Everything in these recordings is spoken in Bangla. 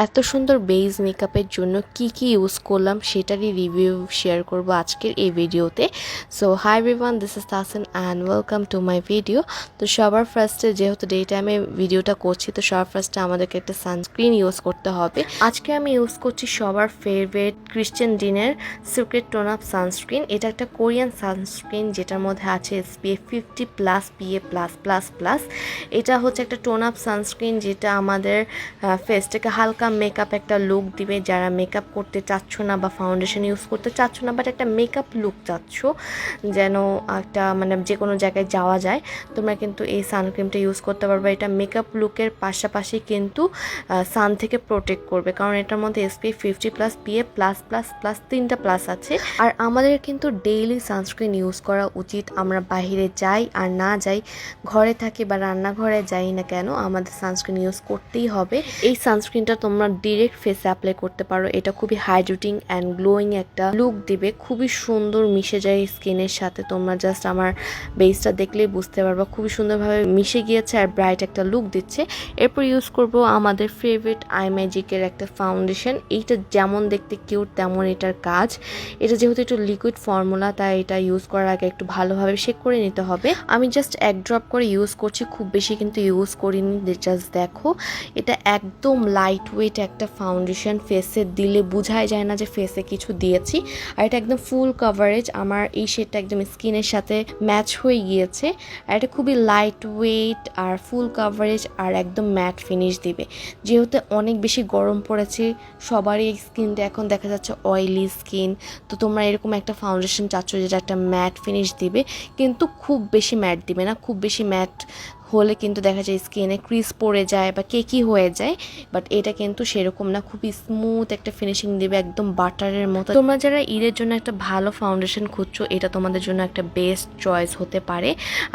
এত সুন্দর বেজ মেকআপের জন্য কি ইউজ করলাম সেটারই রিভিউ শেয়ার করব আজকের এই ভিডিওতে। So hi everyone, this is Tasin and welcome to my video. তো সবার ফার্স্টে যেহেতু ডে টাইমে ভিডিওটা করছি, তো সবার ফার্স্টে আমাদেরকে একটা সানস্ক্রিন ইউজ করতে হবে। আজকে আমি ইউজ করছি সবার ফেভারিট ক্রিশ্চিয়ান ডিনের সিক্রেট টোন আপ সানস্ক্রিন। এটা একটা কোরিয়ান সানস্ক্রিন যেটার মধ্যে আছে SPF 50+ PA+++। এটা হচ্ছে একটা টোন আপ সানস্ক্রিন যেটা আমাদের ফেসটাকে হালকা মেকআপ একটা লুক দিবে। যারা মেকআপ করতে চাচ্ছ না বা ফাউন্ডেশন ইউজ করতে চাচ্ছ না, বাট একটা মেকআপ লুক চাচ্ছ যেন একটা মানে যে কোনো জায়গায় যাওয়া যায়, তোমরা কিন্তু এই সানক্রিমটা ইউজ করতে পারবে। এটা মেকআপ লুকের পাশাপাশি কিন্তু সান থেকে প্রোটেক্ট করবে, কারণ এটার মধ্যে SPF 50+ PA+++ তিনটা প্লাস আছে। আর আমাদের কিন্তু ডেইলি সানস্ক্রিন ইউজ করা উচিত। আমরা বাইরে যাই আর না যাই, ঘরে থাকি বা রান্নাঘরে যাই না কেন, আমাদের সানস্ক্রিন ইউজ করতেই হবে। এই সানস্ক্রিনটা তোমরা ডিরেক্ট ফেসে অ্যাপ্লাই করতে পারো। এটা খুবই হাইড্রেটিং অ্যান্ড গ্লোয়িং একটা লুক দিবে, খুবই সুন্দর মিশে যায় স্কিনের সাথে। তোমরা জাস্ট আমার বেসটা দেখলেই বুঝতে পারবা খুবই সুন্দরভাবে মিশে গিয়েছে আর ব্রাইট একটা লুক দিচ্ছে। এরপর ইউজ করব আমাদের ফেভারিট আই ম্যাজিকের একটা ফাউন্ডেশন। এইটা যেমন দেখতে কিউট তেমন এটার কাজ। এটা যেহেতু একটু লিকুইড ফর্মুলা, তাই এটা ইউজ করার আগে একটু ভালোভাবে শেক করে নিতে হবে। আমি জাস্ট এক ড্রপ করে ইউজ করছি, খুব বেশি কিন্তু ইউজ করিনি। জাস্ট দেখো, এটা একদম লাইট ওয়েট একটা ফাউন্ডেশন, ফেসে দিলে বোঝাই যায় না যে ফেসে কিছু দিয়েছি। আর এটা একদম ফুল কভারেজ, আমার এই শেডটা একদম স্কিনের সাথে ম্যাচ হয়ে গিয়েছে। আর এটা খুবই লাইট ওয়েট আর ফুল কভারেজ আর একদম ম্যাট ফিনিশ দিবে। যেহেতু অনেক বেশি গরম পড়েছে, সবারই স্কিনটা এখন দেখা যাচ্ছে অয়েলি স্কিন, তো তোমরা এরকম একটা ফাউন্ডেশন চাচ্ছ যেটা একটা ম্যাট ফিনিশ দিবে, কিন্তু খুব বেশি ম্যাট দিবে না। খুব বেশি ম্যাট হলে কিন্তু দেখা যায় স্কিনে ক্রিজ পড়ে যায় বা কেকি হয়ে যায়, বাট এটা কিন্তু সেরকম না, খুবই স্মুথ একটা ফিনিশিং দিবে, একদম বাটারের মতো। তোমরা যারা ঈদের জন্য একটা ভালো ফাউন্ডেশন খুঁজছো, এটা তোমাদের জন্য একটা বেস্ট চয়েস হতে পারে।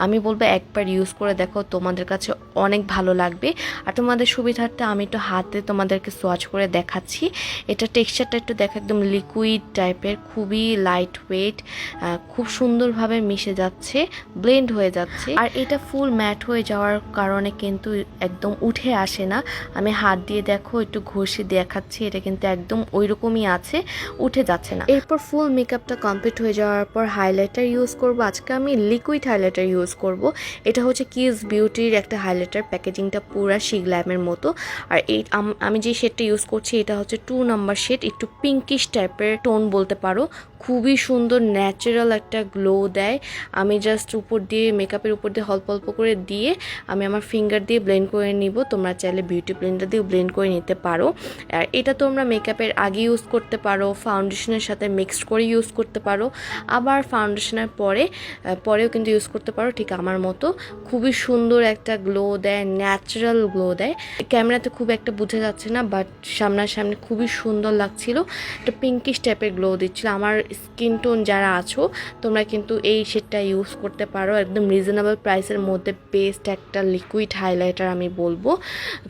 আমি বলবো একবার ইউজ করে দেখো, তোমাদের কাছে অনেক ভালো লাগবে। আর তোমাদের সুবিধার্থে আমি একটু হাতে তোমাদেরকে সোয়াচ করে দেখাচ্ছি। এটা টেক্সচারটা একটু দেখো, একদম লিকুইড টাইপের, খুবই লাইট ওয়েট, খুব সুন্দরভাবে মিশে যাচ্ছে, ব্লেন্ড হয়ে যাচ্ছে। আর এটা ফুল ম্যাট হয়ে যাওয়ার কারণে কিন্তু একদম উঠে আসে না। আমি হাত দিয়ে দেখো একটু ঘষে দেখাচ্ছি, এটা কিন্তু একদম ওই রকমই আছে, উঠে যাচ্ছে না। এরপর ফুল মেকআপটা কমপ্লিট হয়ে যাওয়ার পর হাইলাইটার ইউজ করব। আজকে আমি লিকুইড হাইলাইটার ইউজ করব। এটা হচ্ছে কিস বিউটির একটা হাইলাইটার, প্যাকেজিংটা পুরা শিগ্ল্যামের মতো। আর এই আমি যে শেডটা ইউজ করছি এটা হচ্ছে 2 নাম্বার শেড, একটু পিঙ্কিশ টাইপের টোন বলতে পারো। খুবই সুন্দর ন্যাচারাল একটা গ্লো দেয়। আমি জাস্ট উপর দিয়ে মেকআপের উপর দিয়ে অল্প অল্প করে দিয়ে আমি আমার ফিঙ্গার দিয়ে ব্লেন্ড করে নিব। তোমরা চাইলে বিউটি ব্লেন্ডার দিয়েও ব্লেন্ড করে নিতে পারো। আর এটা তোমরা মেকআপের আগে ইউজ করতে পারো, ফাউন্ডেশনের সাথে মিক্সড করে ইউজ করতে পারো, আবার ফাউন্ডেশনের পরেও কিন্তু ইউজ করতে পারো, ঠিক আমার মতো। খুবই সুন্দর একটা গ্লো দেয়, ন্যাচারাল গ্লো দেয়। ক্যামেরাতে খুব একটা বোঝা যাচ্ছে না, বাট সামনাসামনি খুবই সুন্দর লাগছিল, একটা পিঙ্কিশ টাইপের গ্লো দিচ্ছিল। আমার স্কিন টোন যারা আছো, তোমরা কিন্তু এই শেডটা ইউজ করতে পারো, একদম রিজনেবল প্রাইসের মধ্যে বেস্ট একটা লিকুইড হাইলাইটার আমি বলবো।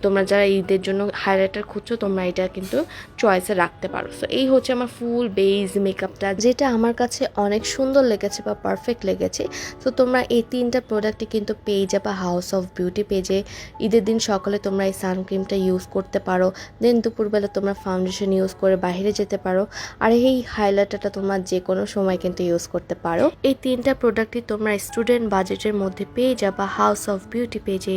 তোমরা যারা ঈদের জন্য হাইলাইটার খুঁজছো, তোমরা এটা কিন্তু চয়েসে রাখতে পারো। সো এই হচ্ছে আমার ফুল বেজ মেকআপটা, যেটা আমার কাছে অনেক সুন্দর লেগেছে বা পারফেক্ট লেগেছে। তো তোমরা এই 3টা প্রোডাক্টই কিন্তু পেয়ে যাবে হাউস অফ বিউটি পেজে। ঈদের দিন সকালে তোমরা এই সানক্রিমটা ইউজ করতে পারো, দেন দুপুরবেলা তোমরা ফাউন্ডেশন ইউজ করে বাইরে যেতে পারো, আর এই হাইলাইটারটা তোমরা যে কোনো সময় কিন্তু ইউজ করতে পারো। এই 3টা প্রোডাক্টই তোমরা স্টুডেন্ট বাজেটের মধ্যে পেয়ে যাবা হাউস অফ বিউটি পেজে।